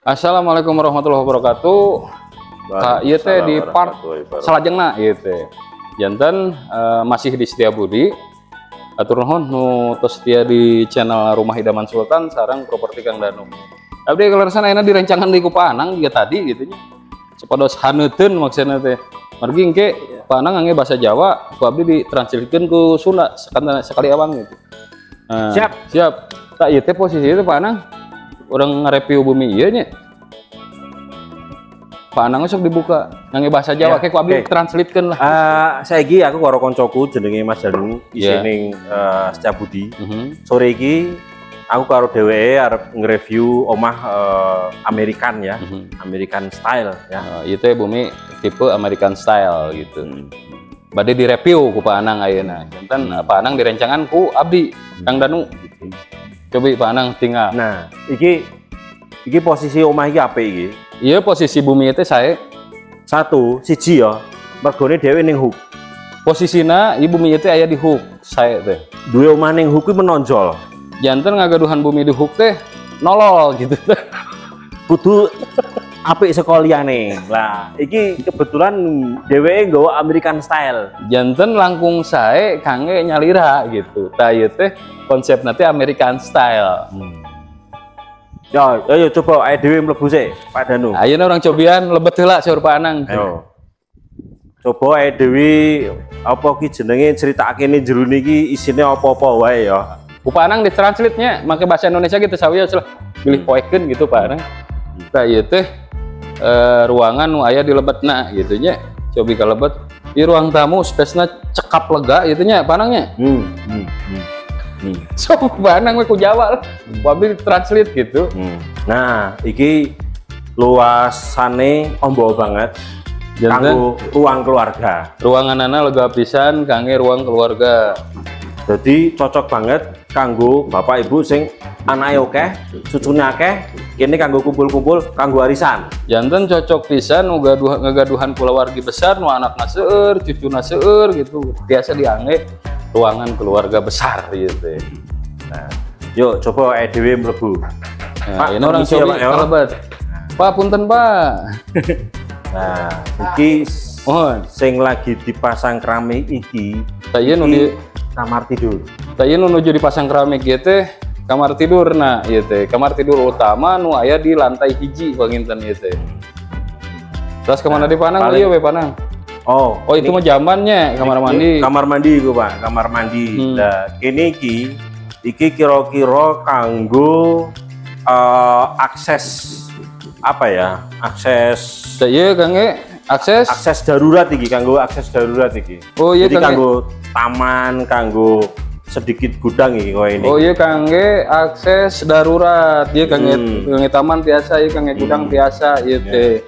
Assalamualaikum warahmatullahi wabarakatuh. Kak ieu teh di part salajengna ieu teh. Janten masih di Setiabudi. Atur nuhun nu tos setia di channel Rumah Idaman Sultan sareng properti Kang Danu. Abdi kaleresan ayeuna direncangan di Kupanang juga tadi gitu nya. Sapados haneuteun maksudna teh. Margi engke Panang angge bahasa Jawa, ku abdi ditranslitkeun ku Sunda sekali awang gitu. Siap. Tak ieu teh posisi itu Panang. Orang nge-review bumi iya nya Pak Anang sok dibuka nangge bahasa Jawa kayak ku abdi translitkeun lah. Saiki aku karo koncoku jenenge Mas Danu isining Setiabudi. Sore iki aku karo dheweke arep nge-review omah American ya. American style ya. Itu bumi tipe American style gitu. Bade direview ku Pak Anang ayeuna. Janten Pak Anang direncangan ku abdi Kang Danu. Coba Pak Anang tinggal. Nah, iki posisi omah iki apik iki. Iya posisi bumi itu saya siji ya. Mergone dhewe ning hook. Posisina ibu bumi itu aya di hook saya teh. Duwe omah ning hook kuwi menonjol. Janten ngagaduhan bumi di hook teh nolol gitu. Kudu apik saka liyane. Lah, iki kebetulan dheweke nggawa American style. Janten langkung sae kangge nyalira gitu. Tah ieu teh konsep nanti American style. Ya, ayo coba ayo dhewe mlebu sik, Pak Danu. Ayeuna orang cobian lebet heula saur Pak Anang. Ayo. Coba ayo dhewe apa ki jenenge critakake ning jero niki isine apa-apa wae ya. Ku Pak Anang ditranslate nya make bahasa Indonesia gitu sawiya pilih poekeun gitu Pak Anang. Tah ieu teh ruangan nu aya di lebetna gitu nya. Cobi ka lebet. Di ruang tamu space-na cekap lega gitu nya Pak Anang nya. So Banang we ku Jawa lah, wabil translate gitu. Nah, iki luasane ombo banget. Kanggo ruang keluarga. Ruanganana lega pisan kangge ruang keluarga. Jadi cocok banget kanggo bapak ibu sing anake akeh, cucune akeh, kene kanggo kumpul-kumpul, kanggo arisan. Janten cocok pisan ngagaduhan kulawargi besar nu anakna seueur, cucuna seueur gitu. Biasa diangge ruangan keluarga besar gitu. Nah, yuk coba dhewe mlebu. Nah, ini orang coba kalebet. Pak punten Pak. Nah, iki sing lagi dipasang keramik iki. Saya nu di kamar tidur. Saya nu nuju dipasang keramik ieu teh kamar tidur. Nah, ieu teh kamar tidur utama nu aya di lantai hiji panginten ieu teh. Terus kemana di Panang ieu we Panang? Oh itu mah zamannya kamar mandi. Kamar mandi itu Pak, kamar mandi. Nah, kene iki kira-kira kanggo akses apa ya? Akses. Iya kangge akses darurat iki, kanggo akses darurat iki. Oh iya jadi kanggo taman, kanggo sedikit gudang iki koyo ini. Oh iya kangge akses darurat. Iya kangge taman biasa, iya kangge gudang biasa ieu teh.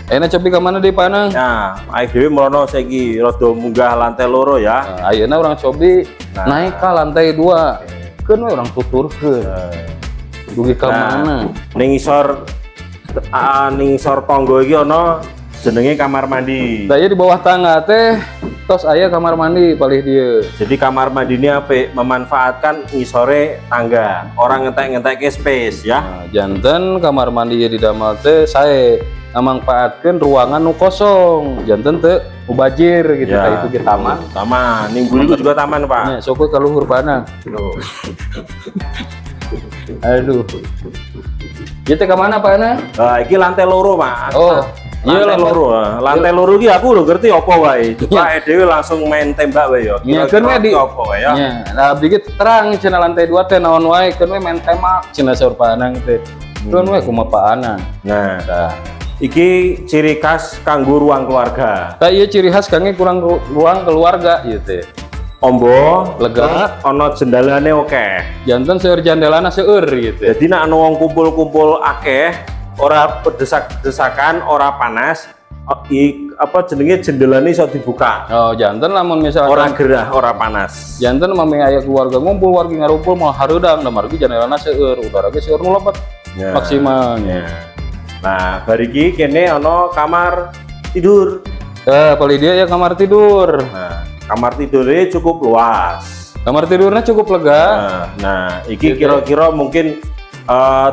Ayeuna cobi ka mana di Panang? Nah, ayo dhewe merono saiki rada munggah lantai loro ya. Nah, ayeuna urang cobi naik ka lantai 2. Keun we urang tuturkeun. Dugi ka mana? Ning isor tangga iki ana jenenge kamar mandi. Lah di bawah tangga teh tos aya kamar mandi palih dieu. Jadi kamar mandi ini apik memanfaatkan ngisore tangga. Orang ngentek-ngentek space ya. Nah, janten kamar mandi di damel teh sae ngamanfaatkeun ruangan nu kosong. Janten teu mubajir gitu ya, itu ke taman. Taman, ning buri juga taman, Pak. Nya sok ka luhur Panang. Aduh. Ieu teh ka mana Pak Ana? Nah, iki lantai loro, Pak. Oh, iya lantai loro. Lantai loro iki aku lho ngerti apa wae. Coba dhewe langsung main tembak wae ya. Iya, keun we di apa wae ya. Nya, nah dikit terang cenah lantai 2 teh naon wae, keun we main tembak cenah saur Pak Anang teh. Keun we kumaha Pak Anang. Nah, iki ciri khas kanggo ruang keluarga. Tah ieu ciri khas kangge kurang ruang keluarga ieu teh. Ombo lega, ana jendalane akeh. Janten seueur jandelana seueur gitu. Jadi nek ana wong kumpul-kumpul akeh, ora pedesak-desakan, ora panas, apa jenenge jendelane iso dibuka. Oh, janten lamun misalkan ora gerah, ora panas. Janten mami aya keluarga ngumpul, wargi ngarumpul mau hareudang, da margi jandelana seueur, udara ge seueur nu lebet. Maksimalnya. Nah, bariki kene ana kamar tidur. Paling dia ya kamar tidur. Nah, kamar tidurnya cukup luas. Kamar tidurnya cukup lega. Nah iki kira-kira mungkin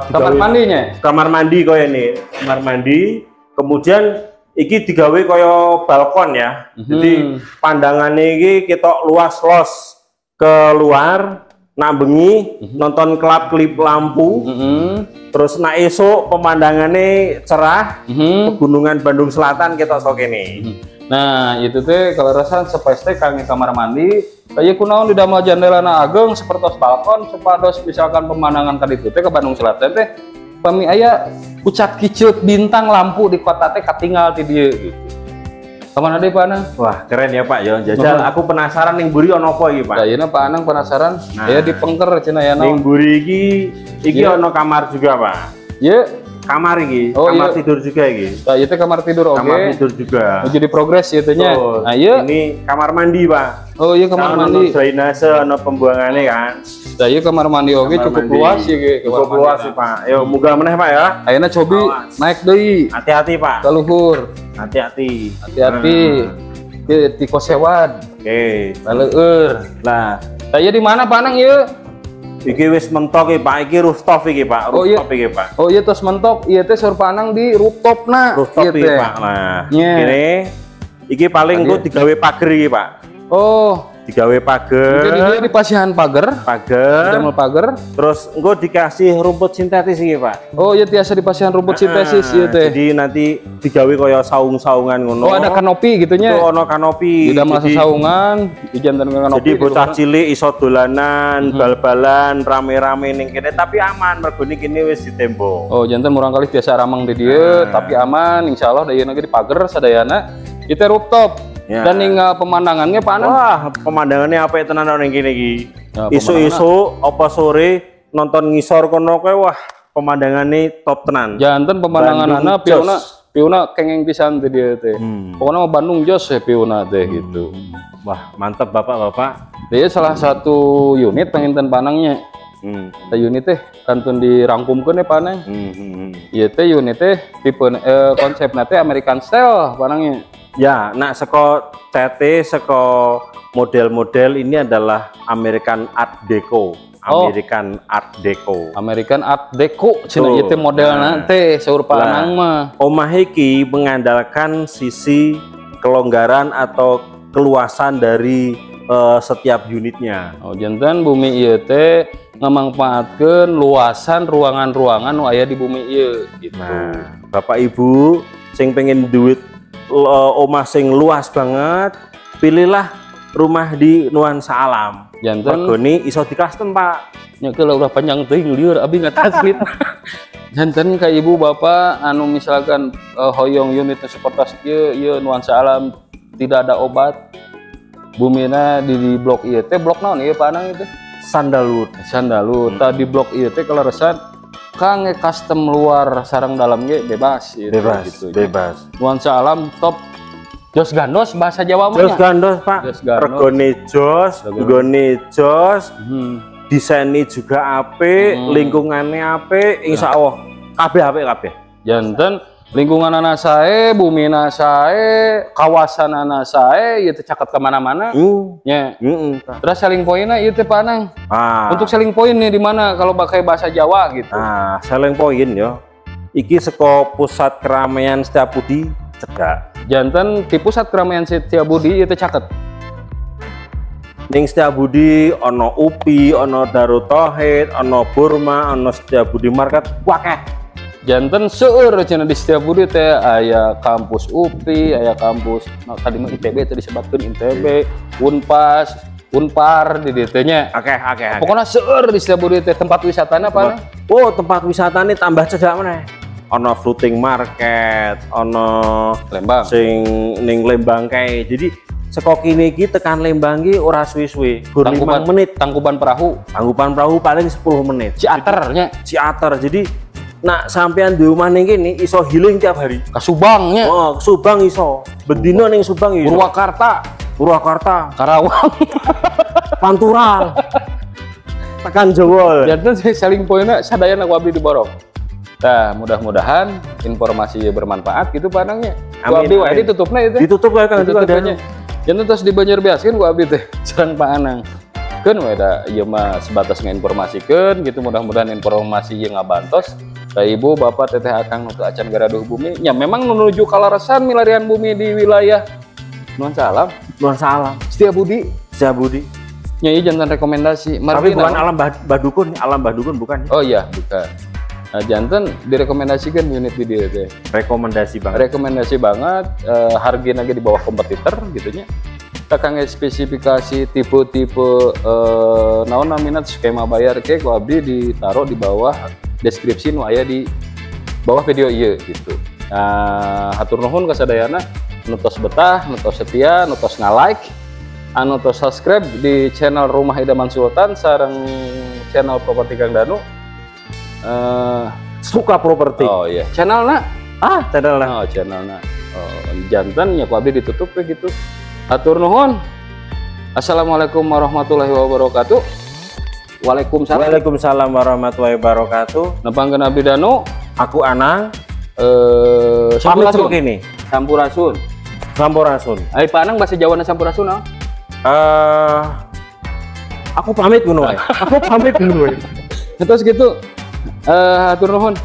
kamar mandinya. Kamar mandi koyo ini. Kamar mandi. Kemudian iki digawe koyo balkon ya. Jadi pandangannya iki kita luas los keluar. Nak bengi nonton klip lampu, terus nak esok pemandangannya cerah, pegunungan Bandung Selatan kita sok ini. Nah itu teh kalau rasa sepeste kami kamar mandi, kayak kunaon di damel jendela na ageng seperti balkon, supados misalkan pemandangan tadi itu teh ke Bandung Selatan teh, kami aya pucat kicut bintang lampu di kota teh katinggal di dia gitu. Kapan ada Pak Anang? Wah keren ya Pak ya, jajal aku penasaran ning buri ono apa iki Pak? Ya ini Pak Anang penasaran, ya di Pengker cina ya ning buri iki ono kamar juga Pak? Ya kamar iki, kamar tidur juga iki? Nah itu kamar tidur, kamar tidur juga jadi progres gitu nya. Nah iya ini kamar mandi Pak? Oh iya kamar mandi, ono drainase, ono pembuangannya kan? Nah iya kamar mandi cukup luas ya cukup luas sih Pak. Yo munggah meneh Pak ya. Ayeuna cobi naik deui. Hati-hati Pak. Ka luhur. Hati-hati. Hati-hati. Di kosewan. Oke. Baleueur. Lah, saya di mana Pak Anang ieu? Iki wis mentok iki Pak, iki rooftop iki Pak. Rooftop iki Pak. Oh iya tos mentok, ieu teh Sur Pak Anang di rooftopna. Rooftop iki Pak. Nah, kene iki paling engko digawe pager iki Pak. Oh, digawe pager. Jadi dia dipasihan pager. Damel pager. Terus engko dikasih rumput sintetis iki Pak. Oh iya tiasa dipasihan rumput sintetis ieu teh. Jadi nanti digawe kaya saung-saungan ngono. Oh ada kanopi gitunya. Itu ono kanopi. Di damel saungan, dijantan kanopi. Jadi bocah cilik iso dolanan, bal-balan, rame-rame ning kene tapi aman mergo niki wis ditembok. Oh jantan murang kali tiasa ramang di dieu tapi aman insyaallah dayana ge di pager sadayana. Itu rooftop. Ya. Dan hingga pemandangannya Pak Anang. Wah, pemandangannya apa ya tenan ning kene iki. Isu-isu apa sore nonton ngisor kono kowe wah, pemandangannya top tenan. Janten pemandanganna piuna kengeng pisan teh dieu teh. Pokoknya Bandung jos ya piuna teh gitu. Wah, mantep Bapak-bapak. Dia salah satu unit penginten Panangnya. Teh unit teh kantun dirangkumkeun ya Pak Anang. Ieu teh unit teh tipe konsepna teh American style Panangnya. Ya, nak seko CT, seko model-model ini adalah American Art Deco. American Art Deco. American Art Deco, cina itu modelnya teh Saur Pak Anang mah. Omah iki mengandalkan sisi kelonggaran atau keluasan dari setiap unitnya. Oh, jantan bumi ieu teh ngamangpaatkeun luasan ruangan-ruangan nu aya di bumi ieu gitu. Nah, Bapak Ibu sing pengen duit omah sing luas banget, pilihlah rumah di nuansa alam. Janten regoni iso dikasten Pak. Nya kalau udah panjang teuing lieur abi ngataslit. Janten ka ibu bapak anu misalkan hoyong unit seperti ieu nuansa alam tidak ada obat. Bumina di blok ieu teh blok naon ieu Pak Anang itu? Sandalwood. Tadi blok ieu teh kaleresan Kang custom luar sarang dalam ge bebas gitu. Bebas. Nuansa alam top. Jos gandos bahasa Jawa mah. Jos gandos Pak. Regone jos, nggone jos. Desainnya juga apik, lingkungannya apik, insyaallah kabeh apik kabeh. Janten lingkungan anak saya, bumi anak saya, kawasan anak saya, itu caket kemana-mana. Terus selling pointnya itu Pak Anang. Untuk selling point nih di mana kalau pakai bahasa Jawa gitu. Selling point ya. Iki seko pusat keramaian Setiabudi cedak. Janten di pusat keramaian Setiabudi itu caket. Ning Setiabudi ono UPI, ono Darut Tauhid, ono Burma, ono Setiabudi Market, wakeh. Janten seueur cenah di Setiabudi teh aya kampus UPI, aya kampus tadi mah ITB tadi disebutkeun ITB, Unpas, Unpar di dieu teh nya. Oke. Pokona seueur di Setiabudi teh tempat wisatana apa? Oh, tempat wisatane tambah cedak meneh. Ono floating market, ono Lembang. Sing ning Lembang kae. Jadi saka kene iki tekan Lembang iki ora suwe-suwe, gur 5 menit. Tangkuban perahu paling 10 menit. Ciaternya. Ciater. Jadi nak sampean di rumah ning kene iso healing tiap hari. Ka Subangnya. Oh, Subang iso. Bedino ning Subang iso. Purwakarta, Karawang, Pantura. Tekan Jewol. Janten selling point-na sadayana ku abdi di Borong. Nah, mudah-mudahan informasi bermanfaat gitu Pak Anangnya. Ku abdi wae ditutupna itu. Ditutup wae Kang. Janten terus di Banjarbiaskeun ku abdi teh sareng Pak Anang. nyeritakeun we da ieu mah sebatas nginformasikeun gitu, mudah-mudahan informasi yang ngabantos ka ibu bapak teteh akang nu acan garaduh bumi nya memang menuju kalarasan milarian bumi di wilayah nuansa alam Setiabudi nya ieu jantan rekomendasi tapi bukan alam Badukun bukan. Oh iya bukan. Nah, jantan direkomendasikan unit video teh. Rekomendasi banget. Harga lagi di bawah kompetitor gitunya. Kakang spesifikasi tipe-tipe naon minat skema bayar ke ku abdi ditaruh di bawah deskripsi nu aya di bawah video ieu gitu. Nah, hatur nuhun kasadayana nu tos betah, nu tos setia, nu tos nga-like, anu tos subscribe di channel Rumah Idaman Sultan sareng channel Properti Kang Danu. Suka properti. Oh iya, channelna. Channelna. Oh, channelna. Jantan ya ku abdi ditutup gitu. Hatur nuhun. Assalamualaikum warahmatullahi wabarakatuh. Waalaikumsalam warahmatullahi wabarakatuh. Nepangkeun abdi Danu, aku Anang. Sampurasun ini. Sampurasun. Ai panang bahasa Jawana Sampurasun naon? Aku pamit dulu. Terus gitu. Hatur nuhun.